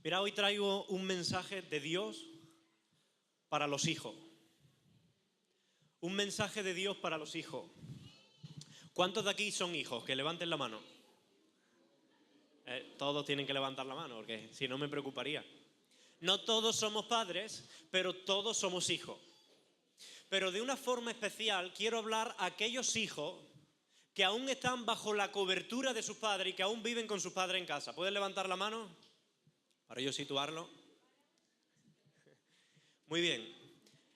Mira, hoy traigo un mensaje de Dios para los hijos. Un mensaje de Dios para los hijos. ¿Cuántos de aquí son hijos? Que levanten la mano. Todos tienen que levantar la mano, porque si no me preocuparía. No todos somos padres, pero todos somos hijos. Pero de una forma especial quiero hablar a aquellos hijos que aún están bajo la cobertura de sus padres y que aún viven con sus padres en casa. ¿Pueden levantar la mano? Para yo situarlo. Muy bien.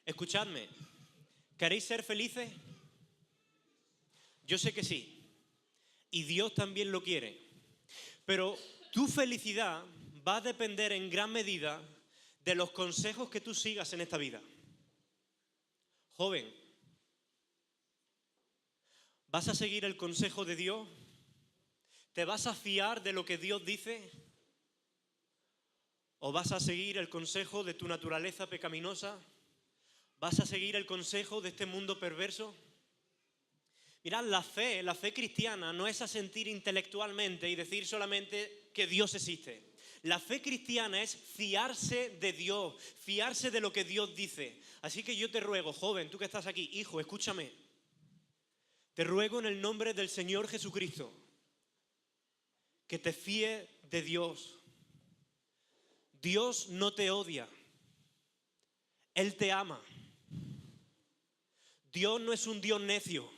Escuchadme. ¿Queréis ser felices? Yo sé que sí. Y Dios también lo quiere. Pero tu felicidad va a depender en gran medida de los consejos que tú sigas en esta vida. Joven, ¿vas a seguir el consejo de Dios? ¿Te vas a fiar de lo que Dios dice? ¿O vas a seguir el consejo de tu naturaleza pecaminosa? ¿Vas a seguir el consejo de este mundo perverso? Mirad, la fe cristiana no es asentir intelectualmente y decir solamente que Dios existe. La fe cristiana es fiarse de Dios, fiarse de lo que Dios dice. Así que yo te ruego, joven, tú que estás aquí, hijo, escúchame. Te ruego en el nombre del Señor Jesucristo que te fíes de Dios. Dios no te odia. Él te ama. Dios no es un Dios necio.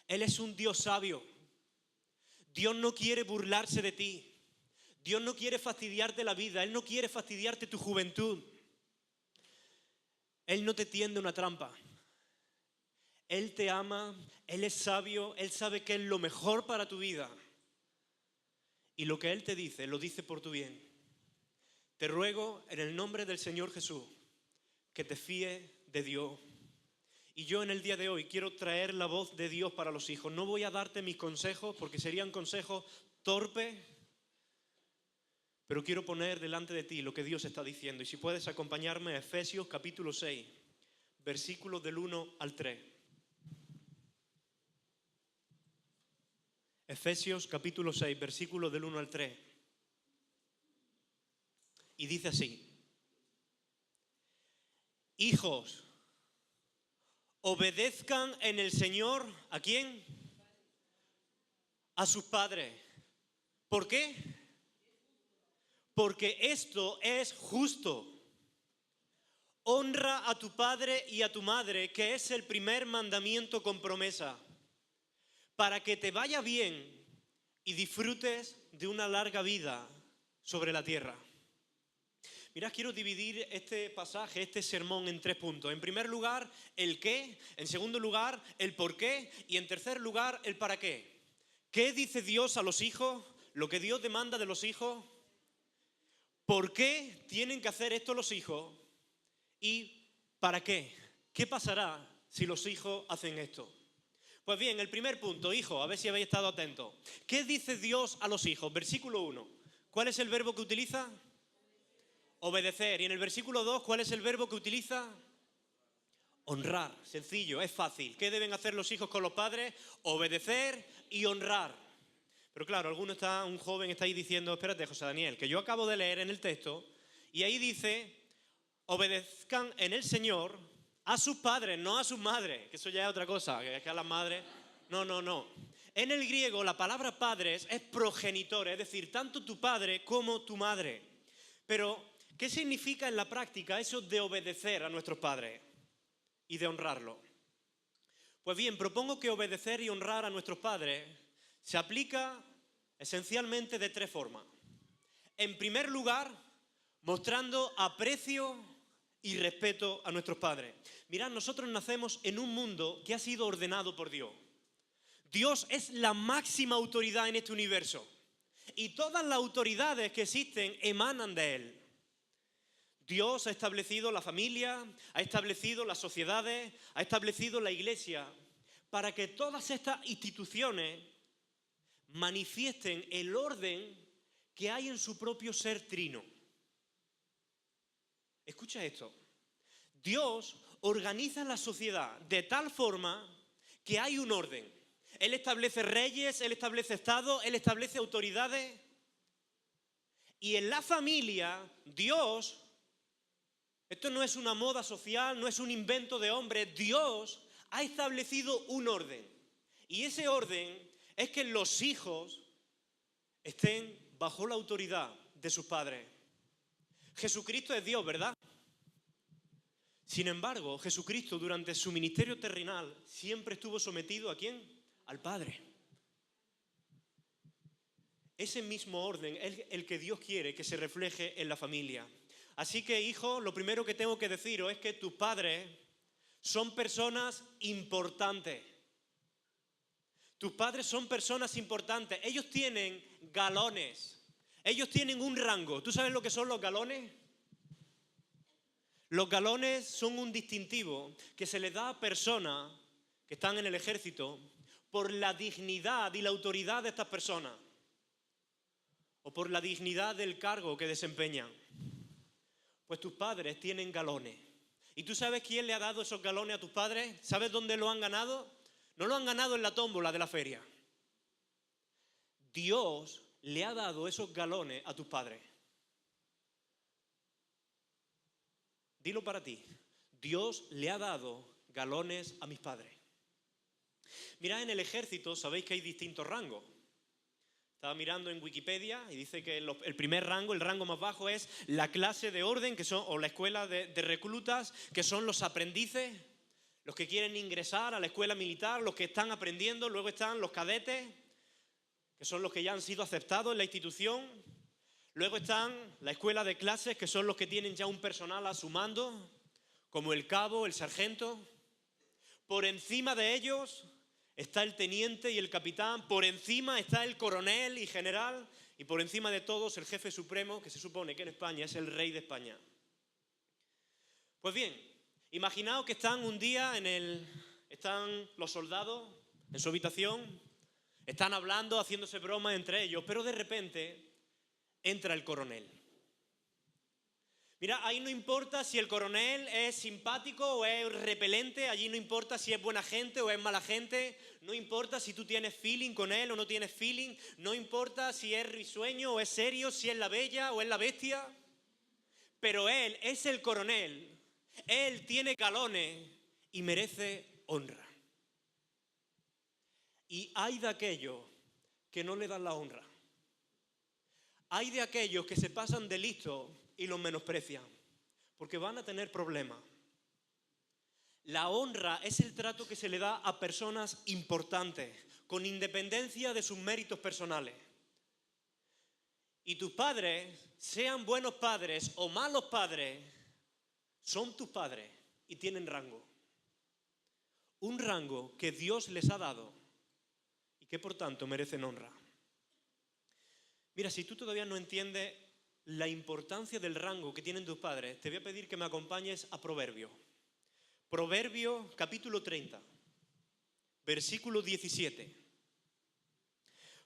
Él es un Dios sabio. Dios no quiere burlarse de ti. Dios no quiere fastidiarte la vida. Él no quiere fastidiarte tu juventud. Él no te tiende una trampa. Él te ama, Él es sabio, Él sabe qué es lo mejor para tu vida. Y lo que Él te dice, lo dice por tu bien. Te ruego en el nombre del Señor Jesús que te fíes de Dios. Y yo en el día de hoy quiero traer la voz de Dios para los hijos. No voy a darte mis consejos porque serían consejos torpes, pero quiero poner delante de ti lo que Dios está diciendo. Y si puedes acompañarme a Efesios capítulo 6, versículos del 1 al 3. Efesios capítulo 6, versículos del 1 al 3. Y dice así: hijos, obedezcan en el Señor, ¿a quién? A sus padres. ¿Por qué? Porque esto es justo. Honra a tu padre y a tu madre, que es el primer mandamiento con promesa, para que te vaya bien y disfrutes de una larga vida sobre la tierra. Mirad, quiero dividir este pasaje, este sermón en 3 puntos. En primer lugar, el qué. En segundo lugar, el por qué. Y en tercer lugar, el para qué. ¿Qué dice Dios a los hijos? Lo que Dios demanda de los hijos. ¿Por qué tienen que hacer esto los hijos? ¿Y para qué? ¿Qué pasará si los hijos hacen esto? Pues bien, el primer punto, hijo, a ver si habéis estado atentos. ¿Qué dice Dios a los hijos? Versículo 1. ¿Cuál es el verbo que utiliza? Obedecer. Y en el versículo 2, ¿cuál es el verbo que utiliza? Honrar. Sencillo, es fácil. ¿Qué deben hacer los hijos con los padres? Obedecer y honrar. Pero claro, un joven está ahí diciendo, espérate, José Daniel, que yo acabo de leer en el texto, y ahí dice, obedezcan en el Señor a sus padres, no a sus madres, que eso ya es otra cosa, que es que a las madres, no. En el griego la palabra padres es progenitor, es decir, tanto tu padre como tu madre. Pero, ¿qué significa en la práctica eso de obedecer a nuestros padres y de honrarlos? Pues bien, propongo que obedecer y honrar a nuestros padres se aplica esencialmente de 3 formas. En primer lugar, mostrando aprecio y respeto a nuestros padres. Mirad, nosotros nacemos en un mundo que ha sido ordenado por Dios. Dios es la máxima autoridad en este universo. Y todas las autoridades que existen emanan de Él. Dios ha establecido la familia, ha establecido las sociedades, ha establecido la iglesia, para que todas estas instituciones manifiesten el orden que hay en su propio ser trino. Escucha esto. Dios organiza la sociedad de tal forma que hay un orden. Él establece reyes, Él establece estados, Él establece autoridades. Y en la familia, Dios, esto no es una moda social, no es un invento de hombre, Dios ha establecido un orden. Y ese orden es que los hijos estén bajo la autoridad de sus padres. Jesucristo es Dios, ¿verdad? Sin embargo, Jesucristo durante su ministerio terrenal siempre estuvo sometido ¿a quién? Al Padre. Ese mismo orden es el que Dios quiere que se refleje en la familia. Así que, hijo, lo primero que tengo que deciros es que tus padres son personas importantes. Tus padres son personas importantes. Ellos tienen galones. Ellos tienen un rango. ¿Tú sabes lo que son los galones? Los galones son un distintivo que se les da a personas que están en el ejército por la dignidad y la autoridad de estas personas o por la dignidad del cargo que desempeñan. Pues tus padres tienen galones. ¿Y tú sabes quién le ha dado esos galones a tus padres? ¿Sabes dónde lo han ganado? No lo han ganado en la tómbola de la feria. Dios le ha dado esos galones a tus padres. Dilo para ti. Dios le ha dado galones a mis padres. Mirad, en el ejército sabéis que hay distintos rangos. Estaba mirando en Wikipedia y dice que el primer rango, el rango más bajo, es la clase de orden, que son, o la escuela de reclutas, que son los aprendices, los que quieren ingresar a la escuela militar, los que están aprendiendo. Luego están los cadetes, que son los que ya han sido aceptados en la institución. Luego están la escuela de clases, que son los que tienen ya un personal a su mando, como el cabo, el sargento. Por encima de ellos está el teniente y el capitán, por encima está el coronel y general, y por encima de todos el jefe supremo, que se supone que en España es el rey de España. Pues bien, imaginaos que están un día están los soldados en su habitación, están hablando, haciéndose bromas entre ellos, pero de repente entra el coronel. Mira, ahí no importa si el coronel es simpático o es repelente, allí no importa si es buena gente o es mala gente, no importa si tú tienes feeling con él o no tienes feeling, no importa si es risueño o es serio, si es la bella o es la bestia, pero él es el coronel, él tiene galones y merece honra. Y hay de aquellos que no le dan la honra. Hay de aquellos que se pasan de listos y los menosprecian, porque van a tener problemas. La honra es el trato que se le da a personas importantes, con independencia de sus méritos personales. Y tus padres, sean buenos padres o malos padres, son tus padres y tienen rango. Un rango que Dios les ha dado y que por tanto merecen honra. Mira, si tú todavía no entiendes la importancia del rango que tienen tus padres, te voy a pedir que me acompañes a Proverbios. Proverbios capítulo 30, versículo 17.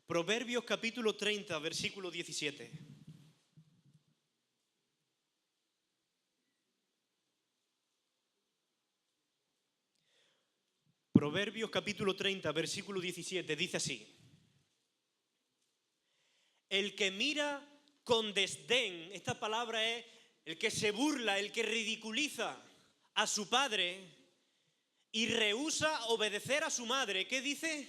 Proverbios capítulo 30, versículo 17. Proverbios capítulo 30, versículo 17, dice así: el que mira con desdén, esta palabra es el que se burla, el que ridiculiza a su padre y rehúsa obedecer a su madre, ¿qué dice?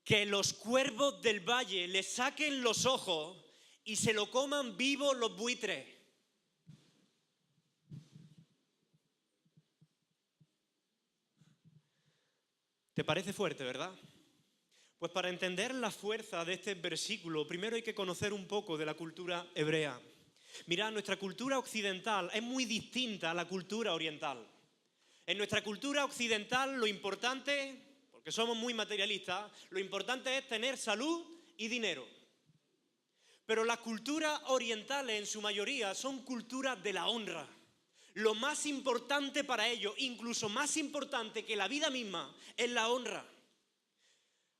Que los cuervos del valle le saquen los ojos y se lo coman vivo los buitres. ¿Te parece fuerte, verdad? Pues para entender la fuerza de este versículo, primero hay que conocer un poco de la cultura hebrea. Mirad, nuestra cultura occidental es muy distinta a la cultura oriental. En nuestra cultura occidental lo importante, porque somos muy materialistas, lo importante es tener salud y dinero. Pero las culturas orientales en su mayoría son culturas de la honra. Lo más importante para ellos, incluso más importante que la vida misma, es la honra.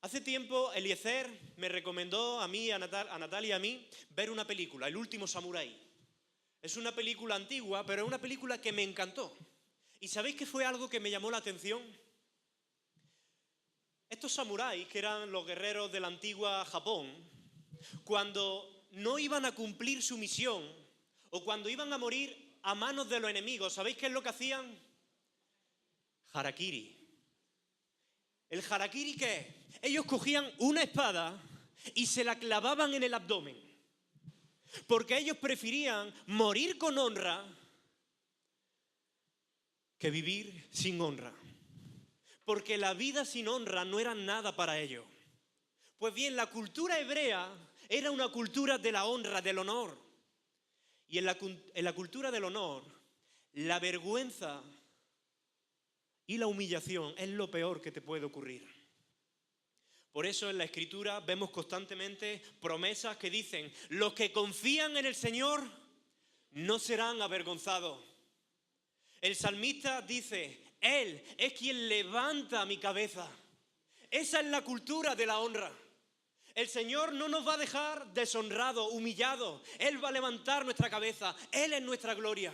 Hace tiempo Eliezer me recomendó a mí, a Natalia y a mí, ver una película, El último samurái. Es una película antigua, pero es una película que me encantó. ¿Y sabéis qué fue algo que me llamó la atención? Estos samuráis, que eran los guerreros de la antigua Japón, Cuando no iban a cumplir su misión o cuando iban a morir a manos de los enemigos, ¿sabéis qué es lo que hacían? Harakiri. ¿El harakiri qué es? Ellos cogían una espada y se la clavaban en el abdomen, porque ellos preferían morir con honra que vivir sin honra, porque la vida sin honra no era nada para ellos. Pues bien, la cultura hebrea era una cultura de la honra, del honor. Y en la cultura del honor, la vergüenza y la humillación es lo peor que te puede ocurrir. Por eso en la Escritura vemos constantemente promesas que dicen: los que confían en el Señor no serán avergonzados. El salmista dice: Él es quien levanta mi cabeza. Esa es la cultura de la honra. El Señor no nos va a dejar deshonrados, humillados. Él va a levantar nuestra cabeza. Él es nuestra gloria.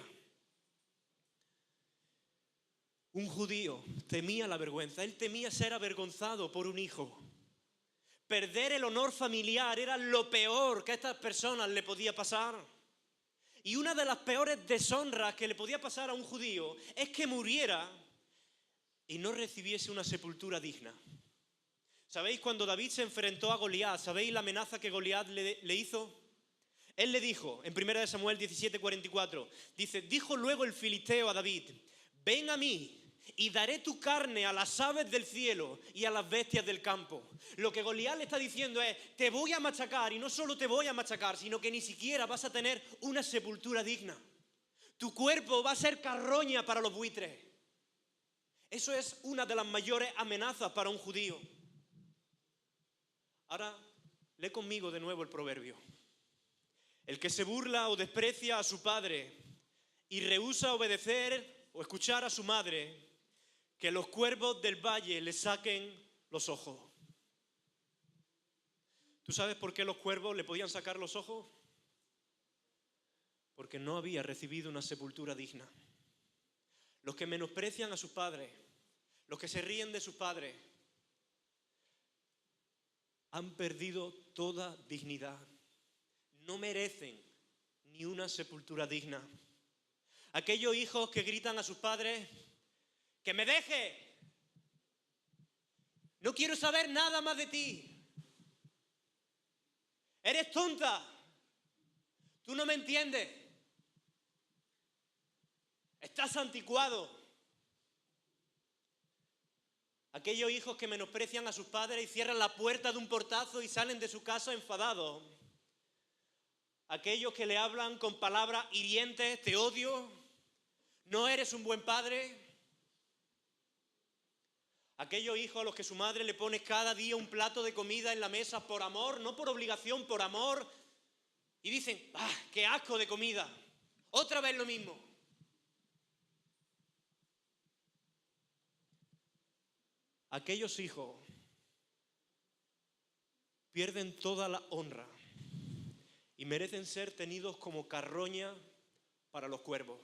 Un judío temía la vergüenza. Él temía ser avergonzado por un hijo. Perder el honor familiar era lo peor que a estas personas le podía pasar. Y una de las peores deshonras que le podía pasar a un judío es que muriera y no recibiese una sepultura digna. ¿Sabéis cuando David se enfrentó a Goliat? ¿Sabéis la amenaza que Goliat le hizo? Él le dijo, en 1 Samuel 17:44, dice: dijo luego el filisteo a David: ven a mí y daré tu carne a las aves del cielo y a las bestias del campo. Lo que Goliat le está diciendo es: te voy a machacar, y no solo te voy a machacar, sino que ni siquiera vas a tener una sepultura digna. Tu cuerpo va a ser carroña para los buitres. Eso es una de las mayores amenazas para un judío. Ahora, lee conmigo de nuevo el proverbio. El que se burla o desprecia a su padre y rehúsa obedecer o escuchar a su madre, que los cuervos del valle le saquen los ojos. ¿Tú sabes por qué los cuervos le podían sacar los ojos? Porque no había recibido una sepultura digna. Los que menosprecian a sus padres, los que se ríen de sus padres, han perdido toda dignidad. No merecen ni una sepultura digna. Aquellos hijos que gritan a sus padres: ¡que me deje! No quiero saber nada más de ti. Eres tonta. Tú no me entiendes. Estás anticuado. Aquellos hijos que menosprecian a sus padres y cierran la puerta de un portazo y salen de su casa enfadados. Aquellos que le hablan con palabras hirientes: te odio, no eres un buen padre. Aquellos hijos a los que su madre le pone cada día un plato de comida en la mesa por amor, no por obligación, por amor. Y dicen: ¡ah, qué asco de comida! Otra vez lo mismo. Aquellos hijos pierden toda la honra y merecen ser tenidos como carroña para los cuervos.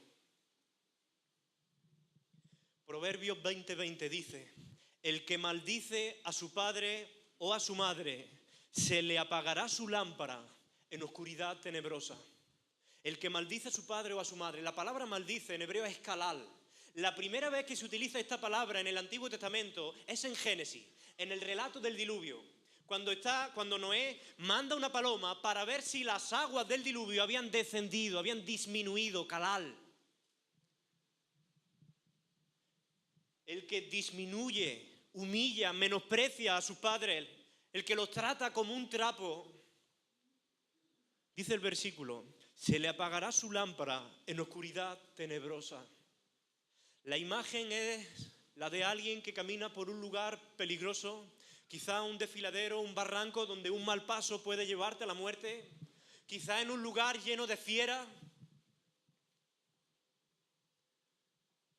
Proverbios 20:20 dice: el que maldice a su padre o a su madre, se le apagará su lámpara en oscuridad tenebrosa. El que maldice a su padre o a su madre. La palabra maldice en hebreo es kalal. La primera vez que se utiliza esta palabra en el Antiguo Testamento es en Génesis, en el relato del diluvio. Cuando Noé manda una paloma para ver si las aguas del diluvio habían descendido, habían disminuido, kalal. El que disminuye, humilla, menosprecia a sus padres, el que los trata como un trapo, dice el versículo: se le apagará su lámpara en oscuridad tenebrosa. La imagen es la de alguien que camina por un lugar peligroso, quizá un desfiladero, un barranco donde un mal paso puede llevarte a la muerte, quizá en un lugar lleno de fieras.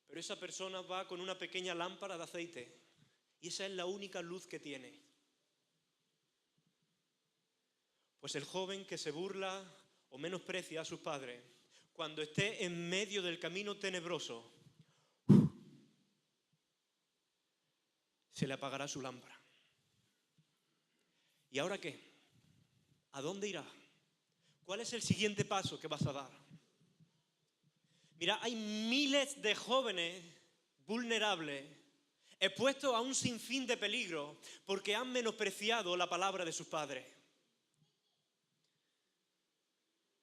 Pero esa persona va con una pequeña lámpara de aceite y esa es la única luz que tiene. Pues el joven que se burla o menosprecia a sus padres, cuando esté en medio del camino tenebroso, se le apagará su lámpara. ¿Y ahora qué? ¿A dónde irás? ¿Cuál es el siguiente paso que vas a dar? Mira, hay miles de jóvenes vulnerables expuestos a un sinfín de peligros porque han menospreciado la palabra de sus padres.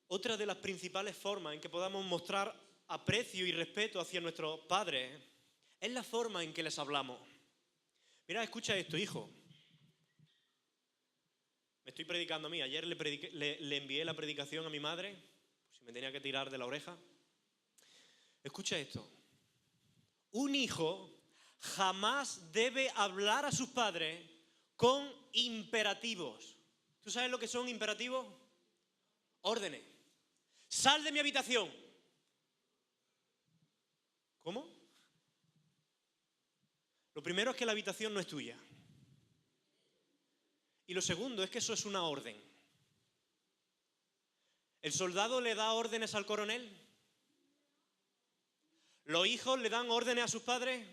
Otra de las principales formas en que podamos mostrar aprecio y respeto hacia nuestros padres es la forma en que les hablamos. Mira, escucha esto, hijo. Me estoy predicando a mí. Ayer le envié la predicación a mi madre, si me tenía que tirar de la oreja. Escucha esto. Un hijo jamás debe hablar a sus padres con imperativos. ¿Tú sabes lo que son imperativos? Órdenes. Sal de mi habitación. ¿Cómo? Lo primero es que la habitación no es tuya. Y lo segundo es que eso es una orden. ¿El soldado le da órdenes al coronel? ¿Los hijos le dan órdenes a sus padres?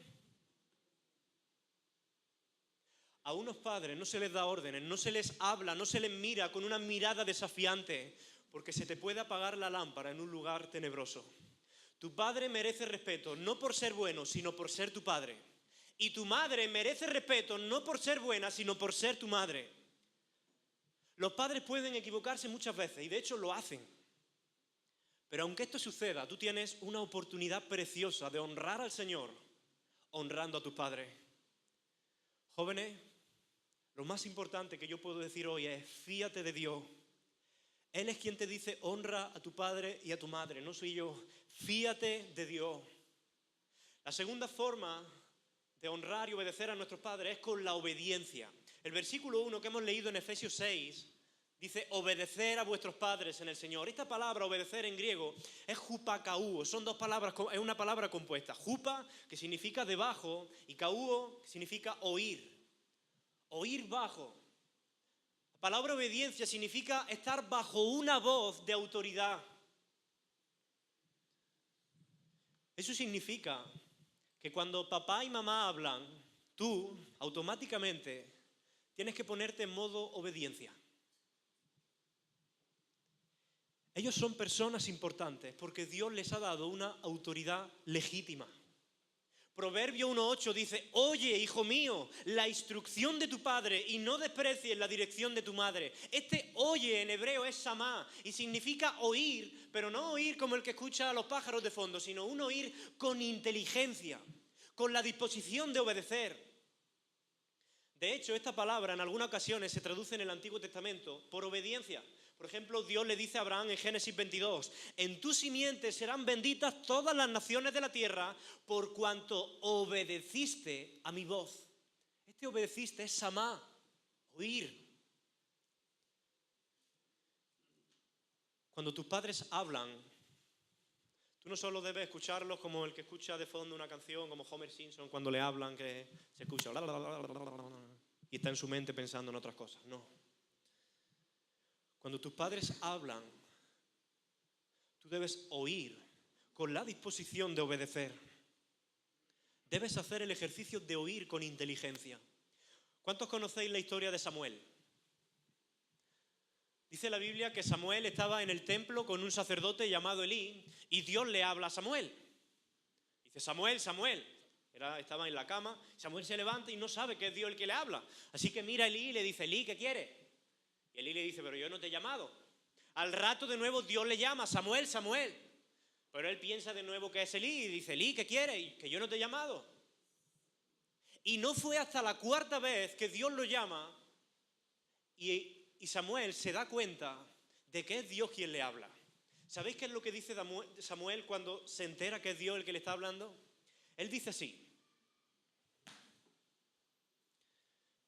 A unos padres no se les da órdenes, no se les habla, no se les mira con una mirada desafiante, porque se te puede apagar la lámpara en un lugar tenebroso. Tu padre merece respeto, no por ser bueno, sino por ser tu padre. Y tu madre merece respeto, no por ser buena, sino por ser tu madre. Los padres pueden equivocarse muchas veces, y de hecho lo hacen. Pero aunque esto suceda, tú tienes una oportunidad preciosa de honrar al Señor, honrando a tus padres. Jóvenes, lo más importante que yo puedo decir hoy es: fíate de Dios. Él es quien te dice: honra a tu padre y a tu madre, no soy yo. Fíate de Dios. La segunda forma de honrar y obedecer a nuestros padres es con la obediencia. El versículo 1 que hemos leído en Efesios 6 dice: obedecer a vuestros padres en el Señor. Esta palabra obedecer en griego es hupakauo. Son dos palabras, es una palabra compuesta. Hupa, que significa debajo, y kauo, que significa oír. Oír bajo. La palabra obediencia significa estar bajo una voz de autoridad. Eso significa que cuando papá y mamá hablan, tú automáticamente tienes que ponerte en modo obediencia. Ellos son personas importantes porque Dios les ha dado una autoridad legítima. Proverbio 1:8 dice: oye, hijo mío, la instrucción de tu padre y no desprecies la dirección de tu madre. Este oye en hebreo es samá y significa oír, pero no oír como el que escucha a los pájaros de fondo, sino un oír con inteligencia, con la disposición de obedecer. De hecho, esta palabra en algunas ocasiones se traduce en el Antiguo Testamento por obediencia. Por ejemplo, Dios le dice a Abraham en Génesis 22: en tu simiente serán benditas todas las naciones de la tierra por cuanto obedeciste a mi voz. Este obedeciste es samá, oír. Cuando tus padres hablan, tú no solo debes escucharlos como el que escucha de fondo una canción, como Homer Simpson cuando le hablan, que se escucha y está en su mente pensando en otras cosas. No. Cuando tus padres hablan, tú debes oír con la disposición de obedecer. Debes hacer el ejercicio de oír con inteligencia. ¿Cuántos conocéis la historia de Samuel? Dice la Biblia que Samuel estaba en el templo con un sacerdote llamado Elí y Dios le habla a Samuel. Dice: Samuel, Samuel. Estaba en la cama, Samuel se levanta y no sabe que es Dios el que le habla. Así que mira a Elí y le dice: Elí, ¿qué quieres? Y Elí le dice: pero yo no te he llamado. Al rato de nuevo Dios le llama: Samuel, Samuel. Pero él piensa de nuevo que es Elí y dice: Elí, ¿qué quieres? Y que yo no te he llamado. Y no fue hasta la cuarta vez que Dios lo llama y Samuel se da cuenta de que es Dios quien le habla. ¿Sabéis qué es lo que dice Samuel cuando se entera que es Dios el que le está hablando? Él dice así.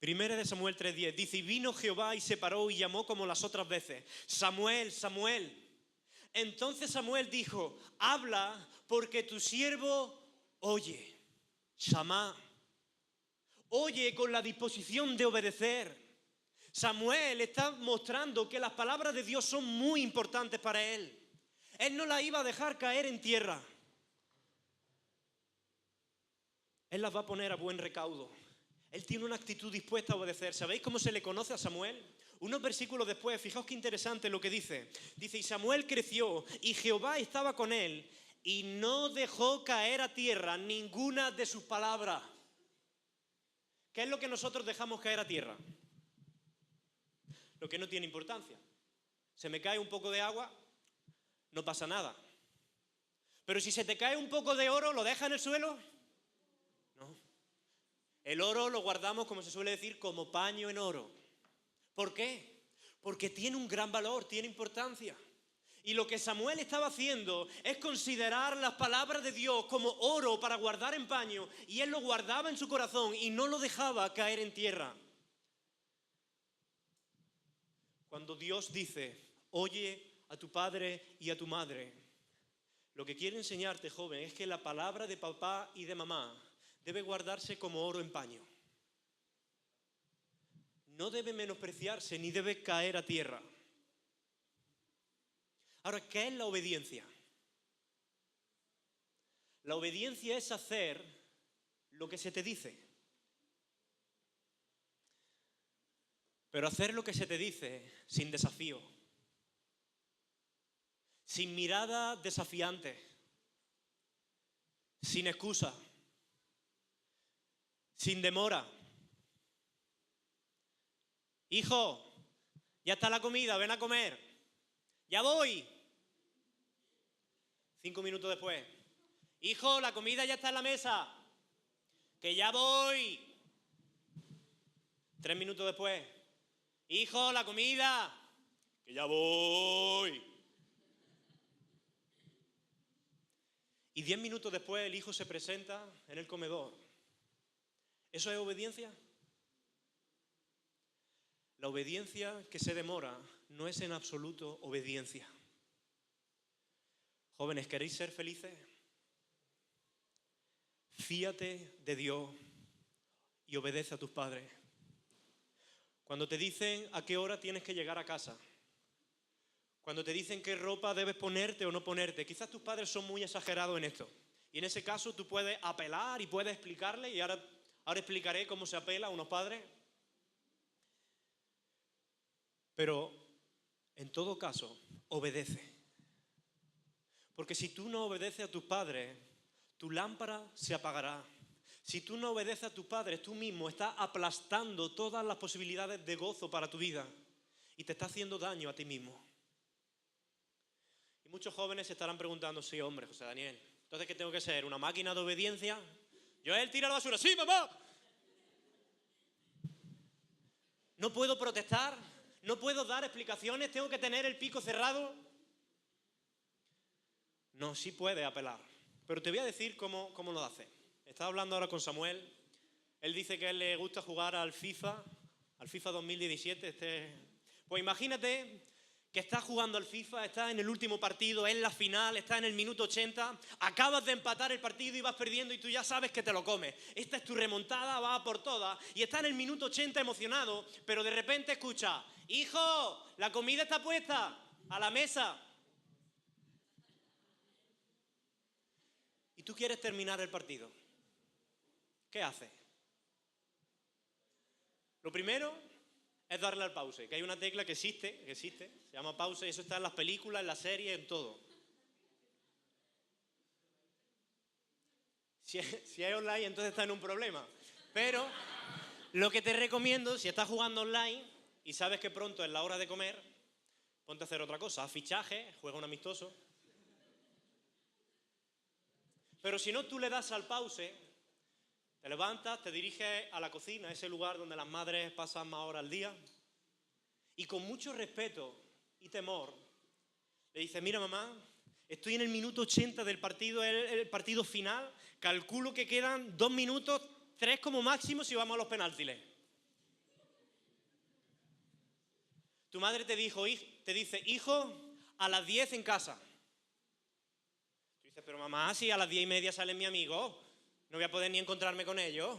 Primera de Samuel 3:10 dice: y vino Jehová y se paró y llamó como las otras veces: Samuel, Samuel. Entonces Samuel dijo: habla, porque tu siervo oye. Shamá. Oye con la disposición de obedecer. Samuel está mostrando que las palabras de Dios son muy importantes para él. Él no las iba a dejar caer en tierra. Él las va a poner a buen recaudo. Él tiene una actitud dispuesta a obedecer. ¿Sabéis cómo se le conoce a Samuel? Unos versículos después, fijaos qué interesante lo que dice. Dice, y Samuel creció y Jehová estaba con él y no dejó caer a tierra ninguna de sus palabras. ¿Qué es lo que nosotros dejamos caer a tierra? Lo que no tiene importancia. Se me cae un poco de agua, no pasa nada. Pero si se te cae un poco de oro, ¿lo dejas en el suelo? No. El oro lo guardamos, como se suele decir, como paño en oro. ¿Por qué? Porque tiene un gran valor, tiene importancia. Y lo que Samuel estaba haciendo es considerar las palabras de Dios como oro para guardar en paño, y él lo guardaba en su corazón y no lo dejaba caer en tierra. Cuando Dios dice, oye a tu padre y a tu madre, lo que quiere enseñarte, joven, es que la palabra de papá y de mamá debe guardarse como oro en paño. No debe menospreciarse ni debe caer a tierra. Ahora, ¿qué es la obediencia? La obediencia es hacer lo que se te dice. Pero hacer lo que se te dice sin desafío, sin mirada desafiante, sin excusa, sin demora. Hijo, ya está la comida, ven a comer. Ya voy. 5 minutos después. Hijo, la comida ya está en la mesa. Que ya voy. 3 minutos después. Hijo, la comida. Que ya voy. Y 10 minutos después el hijo se presenta en el comedor. ¿Eso es obediencia? La obediencia que se demora no es en absoluto obediencia. Jóvenes, ¿queréis ser felices? Fíate de Dios y obedece a tus padres. Cuando te dicen a qué hora tienes que llegar a casa, cuando te dicen qué ropa debes ponerte o no ponerte, quizás tus padres son muy exagerados en esto. Y en ese caso tú puedes apelar y puedes explicarle, y ahora explicaré cómo se apela a unos padres. Pero, en todo caso, obedece. Porque si tú no obedeces a tus padres, tu lámpara se apagará. Si tú no obedeces a tus padres, tú mismo estás aplastando todas las posibilidades de gozo para tu vida y te está haciendo daño a ti mismo. Y muchos jóvenes se estarán preguntando, sí, hombre, José Daniel, entonces ¿qué tengo que ser? ¿Una máquina de obediencia? Joel, tira la basura. ¡Sí, mamá! ¿No puedo protestar? ¿No puedo dar explicaciones? ¿Tengo que tener el pico cerrado? No, sí puede apelar. Pero te voy a decir cómo lo hace. Estaba hablando ahora con Samuel. Él dice que a él le gusta jugar al FIFA 2017. Pues imagínate que estás jugando al FIFA, estás en el último partido, es la final, estás en el minuto 80, acabas de empatar el partido y vas perdiendo y tú ya sabes que te lo comes. Esta es tu remontada, va por todas y estás en el minuto 80 emocionado, pero de repente escuchas, hijo, la comida está puesta a la mesa. Y tú quieres terminar el partido. ¿Qué haces? Lo primero es darle al pause, que hay una tecla que existe, se llama pause, y eso está en las películas, en las series, en todo. Si es online, entonces está en un problema. Pero lo que te recomiendo, si estás jugando online y sabes que pronto es la hora de comer, ponte a hacer otra cosa, haz fichaje, juega un amistoso. Pero si no, tú le das al pause, te levantas, te diriges a la cocina, ese lugar donde las madres pasan más horas al día, y con mucho respeto y temor le dices, mira mamá, estoy en el minuto 80 del partido, el partido final, calculo que quedan 2 minutos, 3 como máximo si vamos a los penaltis. Tu madre te dice, hijo, a las 10 en casa. Tú dices, pero mamá, si a las 10:30 sale mi amigo, no voy a poder ni encontrarme con ellos.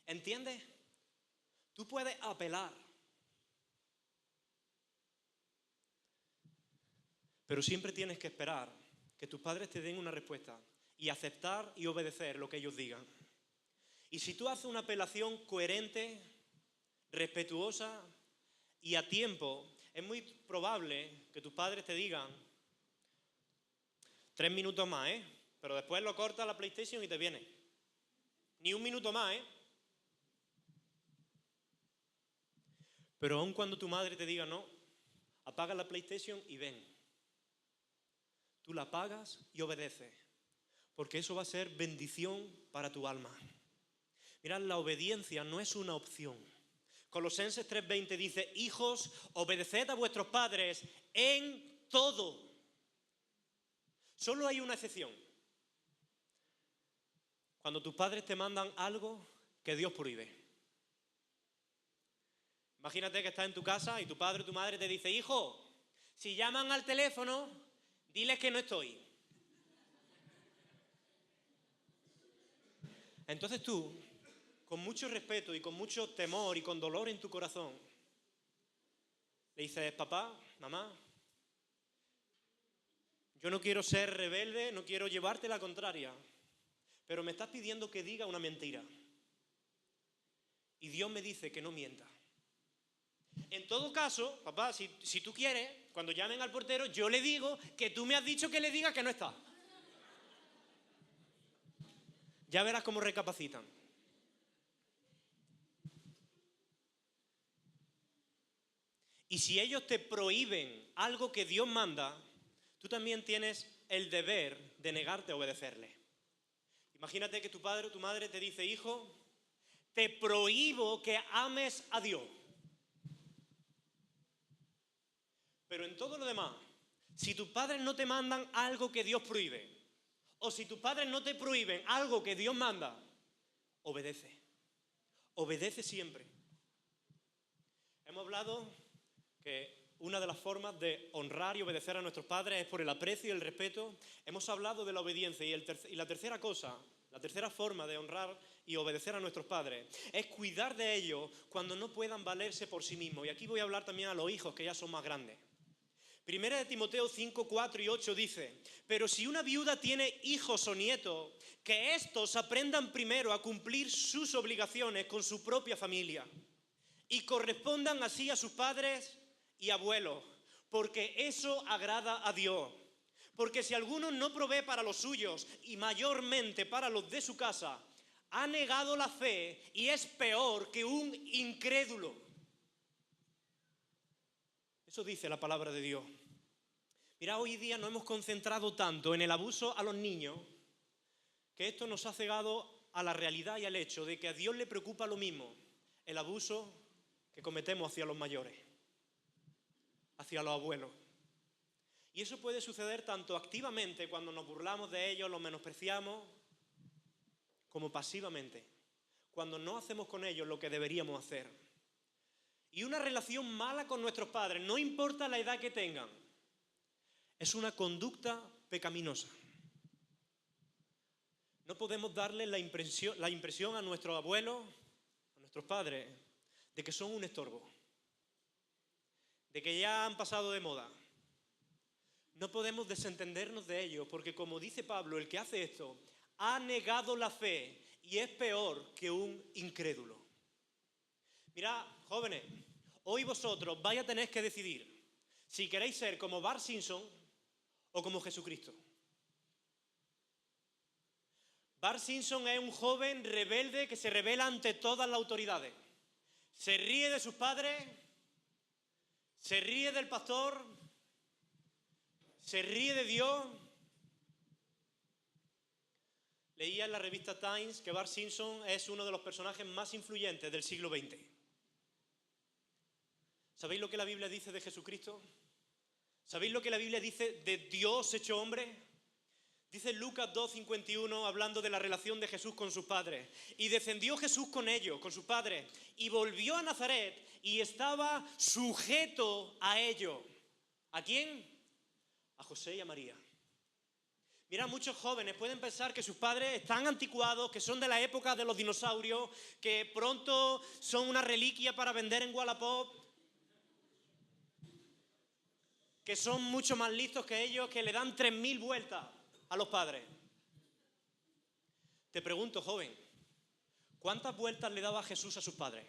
¿Entiendes? Tú puedes apelar. Pero siempre tienes que esperar que tus padres te den una respuesta y aceptar y obedecer lo que ellos digan. Y si tú haces una apelación coherente, respetuosa y a tiempo, es muy probable que tus padres te digan 3 minutos más, pero después lo cortas la PlayStation y te viene. Ni 1 minuto más, Pero aun cuando tu madre te diga no, apaga la PlayStation y ven. Tú la apagas y obedeces, porque eso va a ser bendición para tu alma. Mirad, la obediencia no es una opción. Colosenses 3:20 dice: hijos, obedeced a vuestros padres en todo. Solo hay una excepción. Cuando tus padres te mandan algo que Dios prohíbe. Imagínate que estás en tu casa y tu padre o tu madre te dice: hijo, si llaman al teléfono, diles que no estoy. Entonces tú, con mucho respeto y con mucho temor y con dolor en tu corazón, le dices: papá, mamá, yo no quiero ser rebelde, no quiero llevarte la contraria, pero me estás pidiendo que diga una mentira. Y Dios me dice que no mienta. En todo caso, papá, si tú quieres, cuando llamen al portero, yo le digo que tú me has dicho que le diga que no está. Ya verás cómo recapacitan. Y si ellos te prohíben algo que Dios manda, tú también tienes el deber de negarte a obedecerle. Imagínate que tu padre o tu madre te dice: hijo, te prohíbo que ames a Dios. Pero en todo lo demás, si tus padres no te mandan algo que Dios prohíbe, o si tus padres no te prohíben algo que Dios manda, obedece. Obedece siempre. Hemos hablado que una de las formas de honrar y obedecer a nuestros padres es por el aprecio y el respeto. Hemos hablado de la obediencia y la tercera cosa, la tercera forma de honrar y obedecer a nuestros padres es cuidar de ellos cuando no puedan valerse por sí mismos. Y aquí voy a hablar también a los hijos que ya son más grandes. Primera de Timoteo 5, 4 y 8 dice: pero si una viuda tiene hijos o nietos, que éstos aprendan primero a cumplir sus obligaciones con su propia familia y correspondan así a sus padres y abuelos, porque eso agrada a Dios. Porque si alguno no provee para los suyos y mayormente para los de su casa, ha negado la fe y es peor que un incrédulo. Eso dice la palabra de Dios. Mira, hoy día nos hemos concentrado tanto en el abuso a los niños que esto nos ha cegado a la realidad y al hecho de que a Dios le preocupa lo mismo el abuso que cometemos hacia los mayores, hacia los abuelos. Y eso puede suceder tanto activamente, cuando nos burlamos de ellos, los menospreciamos, como pasivamente, cuando no hacemos con ellos lo que deberíamos hacer. Y una relación mala con nuestros padres, no importa la edad que tengan, es una conducta pecaminosa. No podemos darle la impresión a nuestros abuelos, a nuestros padres, de que son un estorbo, de que ya han pasado de moda. No podemos desentendernos de ellos, porque como dice Pablo, el que hace esto ha negado la fe y es peor que un incrédulo. Mirad, jóvenes, hoy vosotros vais a tener que decidir si queréis ser como Bart Simpson o como Jesucristo. Bart Simpson es un joven rebelde que se rebela ante todas las autoridades. Se ríe de sus padres, se ríe del pastor, se ríe de Dios. Leía en la revista Times que Bart Simpson es uno de los personajes más influyentes del siglo XX. ¿Sabéis lo que la Biblia dice de Jesucristo? ¿Sabéis lo que la Biblia dice de Dios hecho hombre? Dice Lucas 2:51, hablando de la relación de Jesús con sus padres: y descendió Jesús con ellos, con sus padres, y volvió a Nazaret y estaba sujeto a ellos. ¿A quién? A José y a María. Mira, muchos jóvenes pueden pensar que sus padres están anticuados, que son de la época de los dinosaurios, que pronto son una reliquia para vender en Wallapop, que son mucho más listos que ellos, que le dan 3000 vueltas a los padres. Te pregunto, joven, ¿cuántas vueltas le daba Jesús a sus padres?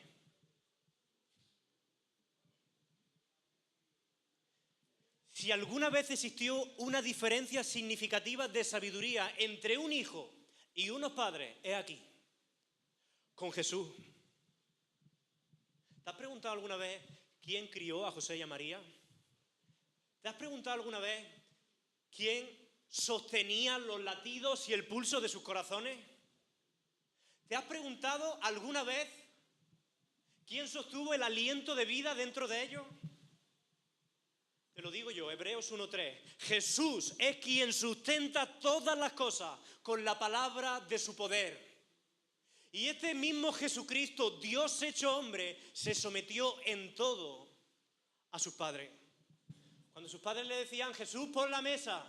si alguna vez existió una diferencia significativa de sabiduría entre un hijo y unos padres, es aquí, con Jesús. ¿Te has preguntado alguna vez quién crió a José y a María? ¿Te has preguntado alguna vez quién sostenía los latidos y el pulso de sus corazones? ¿Te has preguntado alguna vez quién sostuvo el aliento de vida dentro de ellos? Te lo digo yo, Hebreos 1:3. Jesús es quien sustenta todas las cosas con la palabra de su poder. Y este mismo Jesucristo, Dios hecho hombre, se sometió en todo a sus padres. Cuando sus padres le decían, Jesús, pon la mesa,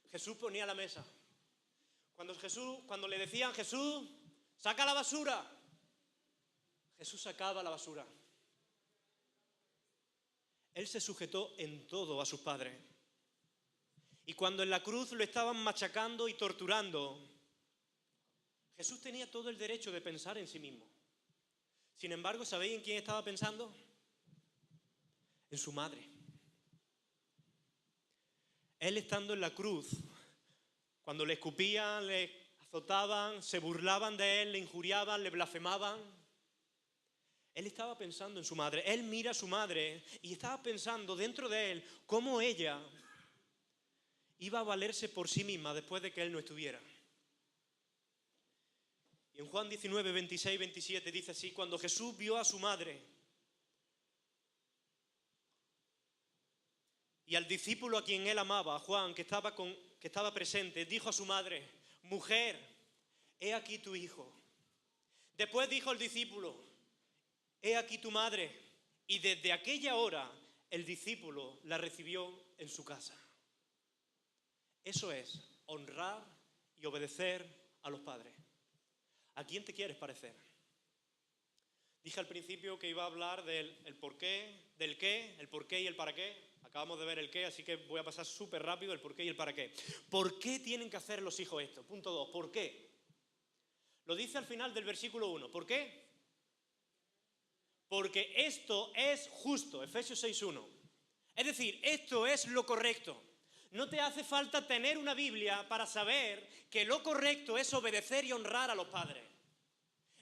Jesús ponía la mesa. Cuando le decían, Jesús, saca la basura, Jesús sacaba la basura. Él se sujetó en todo a sus padres. Y cuando en la cruz lo estaban machacando y torturando, Jesús tenía todo el derecho de pensar en sí mismo. Sin embargo, ¿sabéis en quién estaba pensando? En su madre. Él estando en la cruz, cuando le escupían, le azotaban, se burlaban de él, le injuriaban, le blasfemaban, él estaba pensando en su madre. Él mira a su madre y estaba pensando dentro de él cómo ella iba a valerse por sí misma después de que él no estuviera. Y en Juan 19, 26, 27 dice así, cuando Jesús vio a su madre y al discípulo a quien él amaba, a Juan, que estaba presente, dijo a su madre, mujer, he aquí tu hijo. Después dijo al discípulo, he aquí tu madre. Y desde aquella hora el discípulo la recibió en su casa. Eso es honrar y obedecer a los padres. ¿A quién te quieres parecer? Dije al principio que iba a hablar del por qué, del qué, el por qué y el para qué. Acabamos de ver el qué, así que voy a pasar súper rápido el por qué y el para qué. ¿Por qué tienen que hacer los hijos esto? Punto 2. ¿Por qué? Lo dice al final del versículo 1. ¿Por qué? Porque esto es justo. Efesios 6:1. Es decir, esto es lo correcto. No te hace falta tener una Biblia para saber que lo correcto es obedecer y honrar a los padres.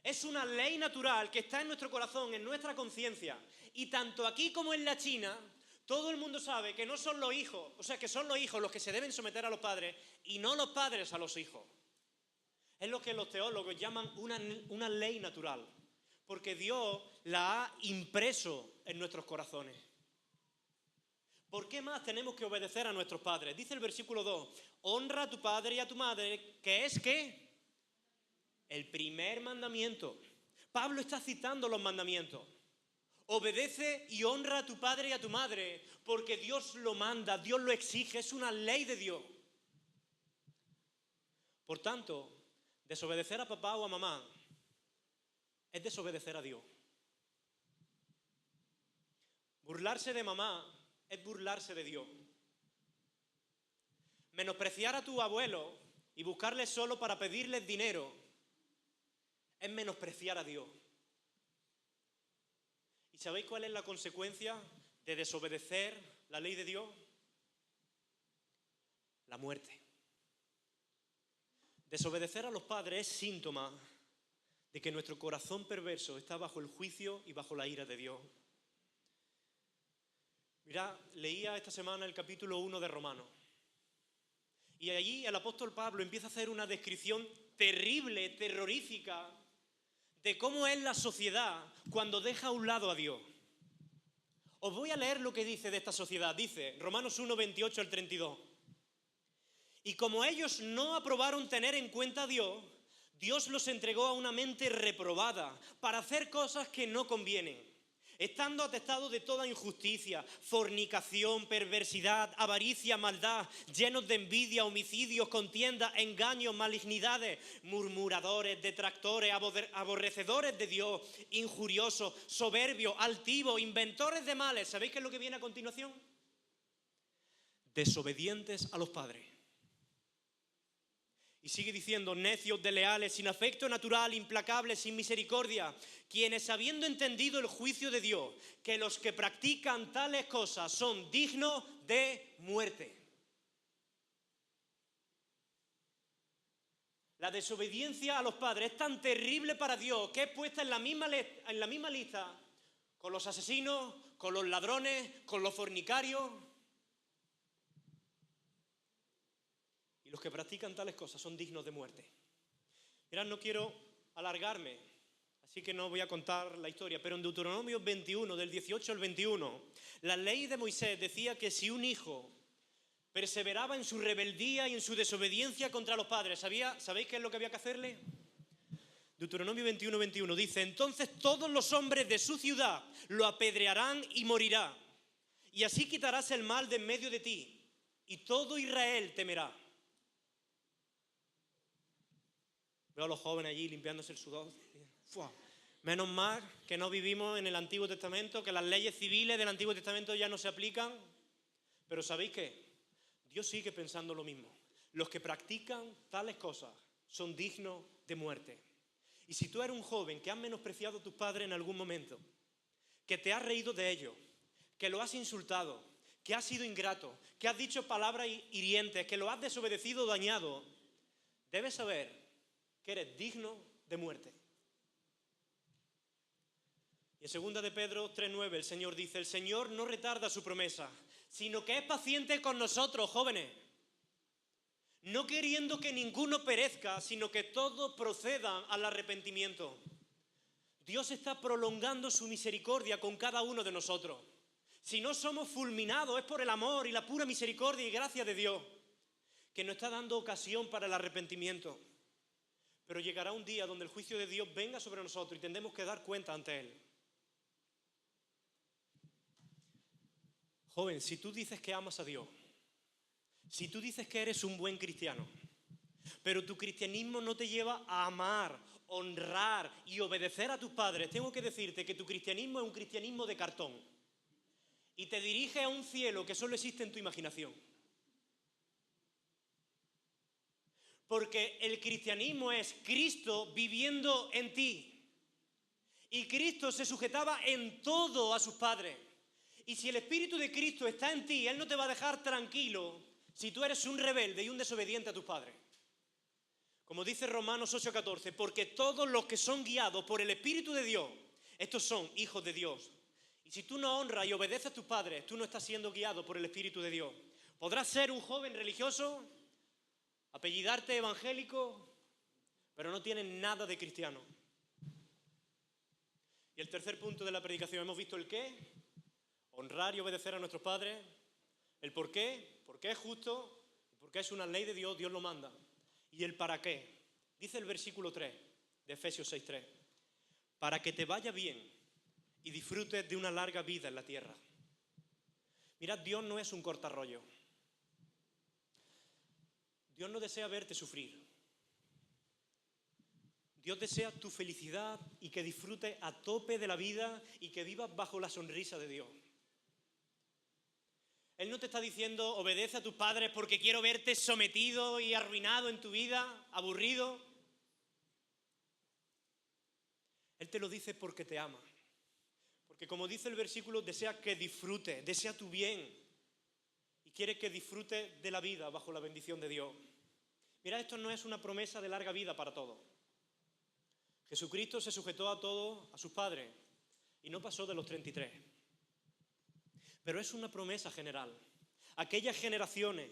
Es una ley natural que está en nuestro corazón, en nuestra conciencia. Y tanto aquí como en la China, todo el mundo sabe que no son los hijos, o sea, que son los hijos los que se deben someter a los padres y no los padres a los hijos. Es lo que los teólogos llaman una ley natural, porque Dios la ha impreso en nuestros corazones. ¿Por qué más tenemos que obedecer a nuestros padres? Dice el versículo 2, honra a tu padre y a tu madre, que es ¿qué? El primer mandamiento. Pablo está citando los mandamientos. Obedece y honra a tu padre y a tu madre, porque Dios lo manda, Dios lo exige, es una ley de Dios. Por tanto, desobedecer a papá o a mamá es desobedecer a Dios. Burlarse de mamá es burlarse de Dios. Menospreciar a tu abuelo y buscarle solo para pedirles dinero es menospreciar a Dios. ¿Y sabéis cuál es la consecuencia de desobedecer la ley de Dios? La muerte. Desobedecer a los padres es síntoma de que nuestro corazón perverso está bajo el juicio y bajo la ira de Dios. Mira, leía esta semana el capítulo 1 de Romanos. Y allí el apóstol Pablo empieza a hacer una descripción terrible, terrorífica, de cómo es la sociedad cuando deja a un lado a Dios. Os voy a leer lo que dice de esta sociedad. Dice, Romanos 1, 28 al 32. Y como ellos no aprobaron tener en cuenta a Dios, Dios los entregó a una mente reprobada para hacer cosas que no convienen, estando atestados de toda injusticia, fornicación, perversidad, avaricia, maldad, llenos de envidia, homicidios, contiendas, engaños, malignidades, murmuradores, detractores, aborrecedores de Dios, injuriosos, soberbios, altivos, inventores de males. ¿Sabéis qué es lo que viene a continuación? Desobedientes a los padres. Y sigue diciendo, necios, desleales, sin afecto natural, implacables, sin misericordia, quienes habiendo entendido el juicio de Dios, que los que practican tales cosas son dignos de muerte. La desobediencia a los padres es tan terrible para Dios que es puesta en la misma lista con los asesinos, con los ladrones, con los fornicarios. Y los que practican tales cosas son dignos de muerte. Mirad, no quiero alargarme, así que no voy a contar la historia, pero en Deuteronomio 21, del 18 al 21, la ley de Moisés decía que si un hijo perseveraba en su rebeldía y en su desobediencia contra los padres, ¿sabéis qué es lo que había que hacerle? Deuteronomio 21, 21 dice: entonces todos los hombres de su ciudad lo apedrearán y morirá, y así quitarás el mal de en medio de ti, y todo Israel temerá. Veo a los jóvenes allí limpiándose el sudor. ¡Fua! Menos mal que no vivimos en el Antiguo Testamento, que las leyes civiles del Antiguo Testamento ya no se aplican. Pero ¿sabéis qué? Dios sigue pensando lo mismo. Los que practican tales cosas son dignos de muerte. Y si tú eres un joven que has menospreciado a tus padres en algún momento, que te has reído de ellos, que lo has insultado, que has sido ingrato, que has dicho palabras hirientes, que lo has desobedecido o dañado, debes saber que eres digno de muerte. Y en 2 de Pedro 3:9 el Señor dice: el Señor no retarda su promesa, sino que es paciente con nosotros, jóvenes, no queriendo que ninguno perezca, sino que todos procedan al arrepentimiento. Dios está prolongando su misericordia con cada uno de nosotros. Si no somos fulminados es por el amor y la pura misericordia y gracia de Dios, que nos está dando ocasión para el arrepentimiento. Pero llegará un día donde el juicio de Dios venga sobre nosotros y tendremos que dar cuenta ante Él. Joven, si tú dices que amas a Dios, si tú dices que eres un buen cristiano, pero tu cristianismo no te lleva a amar, honrar y obedecer a tus padres, tengo que decirte que tu cristianismo es un cristianismo de cartón y te dirige a un cielo que solo existe en tu imaginación. Porque el cristianismo es Cristo viviendo en ti. Y Cristo se sujetaba en todo a sus padres. Y si el Espíritu de Cristo está en ti, Él no te va a dejar tranquilo si tú eres un rebelde y un desobediente a tus padres. Como dice Romanos 8:14, porque todos los que son guiados por el Espíritu de Dios, estos son hijos de Dios. Y si tú no honras y obedeces a tus padres, tú no estás siendo guiado por el Espíritu de Dios. Podrás ser un joven religioso, apellidarte evangélico, pero no tienes nada de cristiano. Y el tercer punto de la predicación, hemos visto el qué, honrar y obedecer a nuestros padres, el por qué, porque es justo, porque es una ley de Dios, Dios lo manda, y el para qué. Dice el versículo 3 de Efesios 6:3, para que te vaya bien y disfrutes de una larga vida en la tierra. Mirad, Dios no es un cortarrollo. Dios no desea verte sufrir. Dios desea tu felicidad y que disfrutes a tope de la vida y que vivas bajo la sonrisa de Dios. Él no te está diciendo obedece a tus padres porque quiero verte sometido y arruinado en tu vida, aburrido. Él te lo dice porque te ama. Porque como dice el versículo, desea que disfrutes, desea tu bien y quiere que disfrutes de la vida bajo la bendición de Dios. Mira, esto no es una promesa de larga vida para todos. Jesucristo se sujetó a todos, a sus padres, y no pasó de los 33. Pero es una promesa general. Aquellas generaciones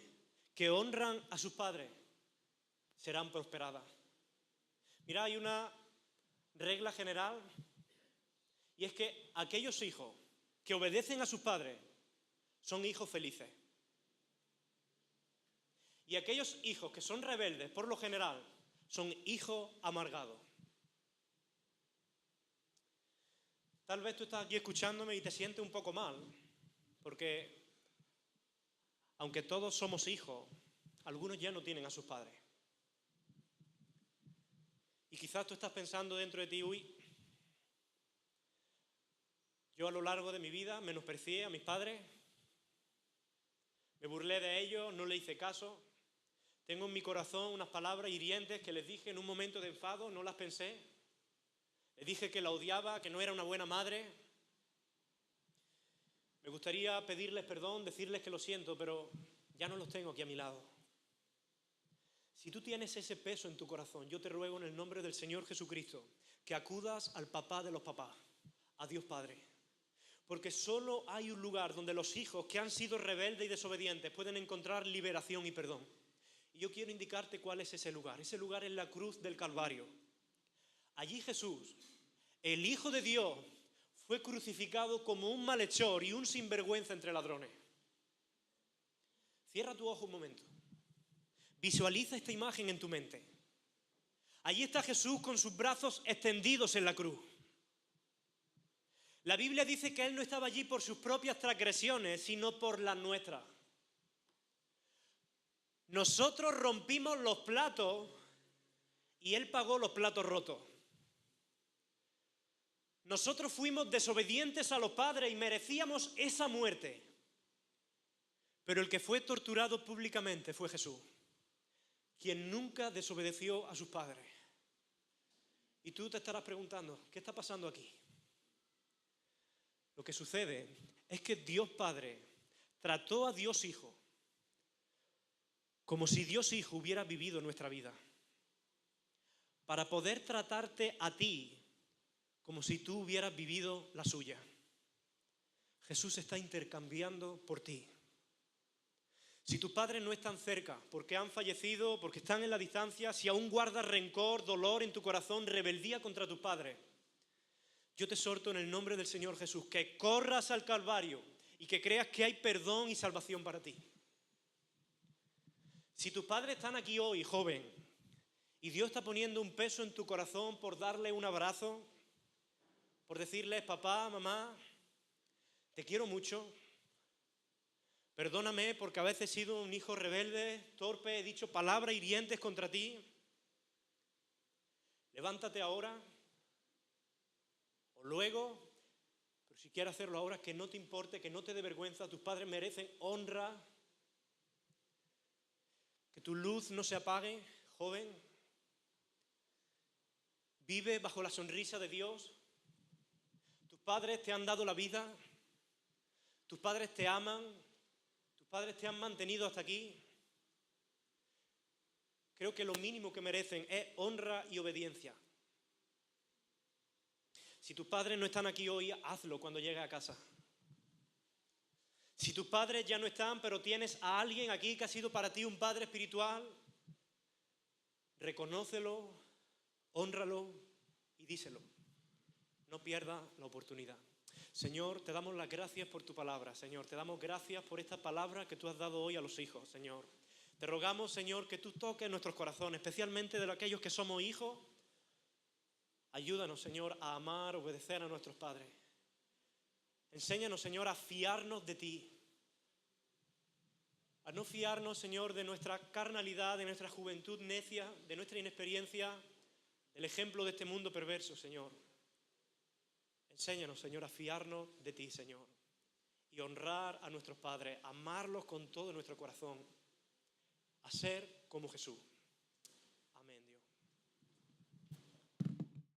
que honran a sus padres serán prosperadas. Mira, hay una regla general y es que aquellos hijos que obedecen a sus padres son hijos felices. Y aquellos hijos que son rebeldes, por lo general, son hijos amargados. Tal vez tú estás aquí escuchándome y te sientes un poco mal, porque aunque todos somos hijos, algunos ya no tienen a sus padres. Y quizás tú estás pensando dentro de ti, uy, yo a lo largo de mi vida menosprecié a mis padres, me burlé de ellos, no les hice caso. Tengo en mi corazón unas palabras hirientes que les dije en un momento de enfado, no las pensé. Les dije que la odiaba, que no era una buena madre. Me gustaría pedirles perdón, decirles que lo siento, pero ya no los tengo aquí a mi lado. Si tú tienes ese peso en tu corazón, yo te ruego en el nombre del Señor Jesucristo que acudas al papá de los papás, a Dios Padre. Porque solo hay un lugar donde los hijos que han sido rebeldes y desobedientes pueden encontrar liberación y perdón. Y yo quiero indicarte cuál es ese lugar. Ese lugar es la cruz del Calvario. Allí Jesús, el Hijo de Dios, fue crucificado como un malhechor y un sinvergüenza entre ladrones. Cierra tu ojo un momento. Visualiza esta imagen en tu mente. Allí está Jesús con sus brazos extendidos en la cruz. La Biblia dice que Él no estaba allí por sus propias transgresiones, sino por las nuestras. Nosotros rompimos los platos y Él pagó los platos rotos. Nosotros fuimos desobedientes a los padres y merecíamos esa muerte. Pero el que fue torturado públicamente fue Jesús, quien nunca desobedeció a sus padres. Y tú te estarás preguntando, ¿qué está pasando aquí? Lo que sucede es que Dios Padre trató a Dios Hijo como si Dios Hijo hubiera vivido nuestra vida, para poder tratarte a ti como si tú hubieras vivido la suya. Jesús está intercambiando por ti. Si tus padres no están cerca, porque han fallecido, porque están en la distancia, si aún guardas rencor, dolor en tu corazón, rebeldía contra tus padres, yo te exhorto en el nombre del Señor Jesús que corras al Calvario y que creas que hay perdón y salvación para ti. Si tus padres están aquí hoy, joven, y Dios está poniendo un peso en tu corazón por darle un abrazo, por decirles, papá, mamá, te quiero mucho. Perdóname porque a veces he sido un hijo rebelde, torpe, he dicho palabras hirientes contra ti. Levántate ahora o luego, pero si quieres hacerlo ahora, que no te importe, que no te dé vergüenza. Tus padres merecen honra. Que tu luz no se apague, joven. Vive bajo la sonrisa de Dios. Tus padres te han dado la vida. Tus padres te aman. Padres te han mantenido hasta aquí. Creo que lo mínimo que merecen es honra y obediencia. Si tus padres no están aquí hoy, hazlo cuando llegues a casa. Si tus padres ya no están, pero tienes a alguien aquí que ha sido para ti un padre espiritual, reconócelo, hónralo y díselo. No pierdas la oportunidad. Señor, te damos las gracias por tu palabra, Señor. Te damos gracias por esta palabra que tú has dado hoy a los hijos, Señor. Te rogamos, Señor, que tú toques nuestros corazones, especialmente de aquellos que somos hijos. Ayúdanos, Señor, a amar, obedecer a nuestros padres. Enséñanos, Señor, a fiarnos de ti. A no fiarnos, Señor, de nuestra carnalidad, de nuestra juventud necia, de nuestra inexperiencia, del ejemplo de este mundo perverso, Señor. Enséñanos, Señor, a fiarnos de ti, Señor, y honrar a nuestros padres, amarlos con todo nuestro corazón, a ser como Jesús.